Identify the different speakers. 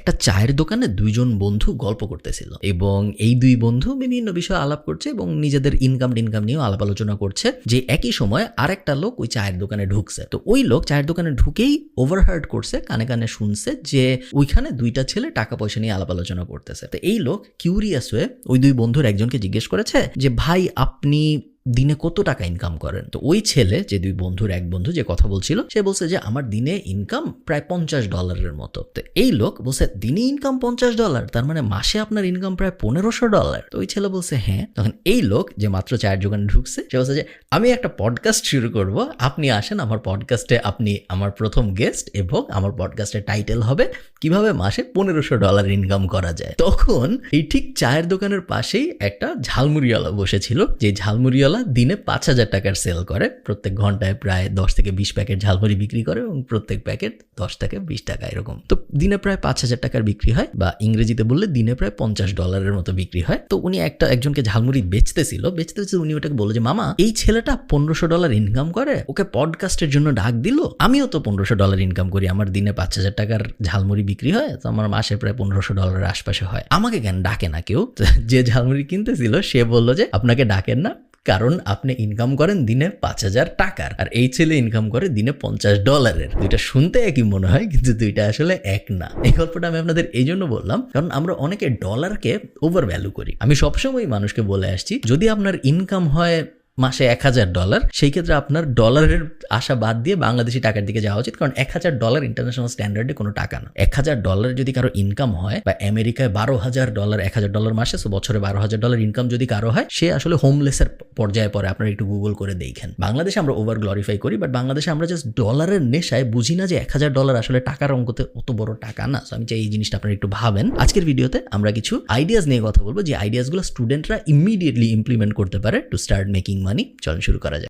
Speaker 1: একটা চায়ের দোকানে দুইজন বন্ধু গল্প করতেছিল এবং এই দুই বন্ধু বিভিন্ন বিষয়ে আলাপ করছে এবং নিজেদের ইনকাম নিয়েও আলাপ আলোচনা করছে যে একই সময় আরেকটা লোক ওই চায়ের দোকানে ঢুকছে। তো ওই লোক চায়ের দোকানে ঢুকেই ওভারহার্ড করছে, কানে কানে শুনছে যে ওইখানে দুইটা ছেলে টাকা পয়সা নিয়ে আলাপ আলোচনা করতেছে। তো এই লোক কিউরিয়াস হয়ে ওই দুই বন্ধুর একজনকে জিজ্ঞেস করেছে যে ভাই আপনি দিনে কত টাকা ইনকাম করেন? তো ওই ছেলে, যে দুই বন্ধুর এক বন্ধু যে কথা বলছিল, সে বলছে যে আমার দিনে ইনকাম প্রায় $50 মতো। তো এই লোক বলছে দিনে ইনকাম $50, তার মানে মাসে আপনার ইনকাম প্রায় $1500। তো ওই ছেলে বলছে হ্যাঁ। তখন এই লোক যে মাত্র চায়ের দোকানে ঢুকছে সে বলছে যে আমি একটা পডকাস্ট শুরু করব, আপনি আসেন আমার পডকাস্টে, আপনি আমার প্রথম গেস্ট এবং আমার পডকাস্টের টাইটেল হবে কিভাবে মাসে $1500 ইনকাম করা যায়। তখন এই ঠিক চায়ের দোকানের পাশেই একটা ঝালমুড়িওয়ালা বসেছিল, যে ঝালমুড়িওয়ালা দিনে 5000 টাকার সেল করে, প্রত্যেক ঘন্টায় প্রায় 10 থেকে 20 প্যাকেট ঝালমুড়ি বিক্রি করে এবং প্রত্যেক প্যাকেট 10 থেকে 20 টাকা এরকম। তো দিনে প্রায় 5000 টাকার বিক্রি হয়, বা ইংরেজিতে বললে দিনে প্রায় $50 মতো বিক্রি হয়। তো উনি একজনকে ঝালমুড়ি বেচতেছিল, উনি ওটাকে বললো যে মামা এই ছেলেটা $1500 ইনকাম করে, ওকে পডকাস্টের জন্য ডাক দিল, আমিও তো $1500 ইনকাম করি, আমার দিনে 5000 টাকার ঝালমুড়ি বিক্রি হয়, তো আমার মাসে প্রায় $1500 আশপাশে হয়, আমাকে কেন ডাকে না কেউ? যে ঝালমুড়ি কিনতেছিল সে বললো যে আপনাকে ডাকেন না, কারণ আপনি ইনকাম করেন দিনে 5000 টাকার, আর এই ছেলে ইনকাম করে দিনে $50। দুইটা শুনতে একই মনে হয় কিন্তু দুইটা আসলে এক না। এই গল্পটা আমি আপনাদের এই জন্য বললাম কারণ আমরা অনেকে ডলারকে ওভার ভ্যালু করি। আমি সবসময় মানুষকে বলে আসছি যদি আপনার ইনকাম হয় মাসে $1000, সেই ক্ষেত্রে আপনার ডলারের আশা বাদ দিয়ে বাংলাদেশি টাকার দিকে যাওয়া উচিত, কারণ $1000 ইন্টারন্যাশনাল স্ট্যান্ডার্ডে কোনো টাকা না। $1000 যদি কারো ইনকাম হয়, বা আমেরিকায় $12000, $1000 মাসে, সো বছরে $12000 ইনকাম যদি কারো হয়, সে আসলে হোমলেসের পর্যায়ে পড়ে। আপনারা একটু গুগল করে দেখেন। বাংলাদেশে আমরা ওভার গ্লোরিফাই করি, বাট বাংলাদেশে আমরা জাস্ট ডলারের নেশায় বুঝি না যে $1000 আসলে টাকার অঙ্কতে অত বড় টাকা না। সো আমি চাই এই জিনিসটা আপনারা একটু ভাবেন। আজকের ভিডিওতে আমরা কিছু আইডিয়াস নিয়ে কথা বলবো, যে আইডিয়াসগুলো স্টুডেন্টরা ইমিডিয়েটলি ইমপ্লিমেন্ট করতে পারে টু স্টার্ট মেকিং মানি। চলুন শুরু করা যায়।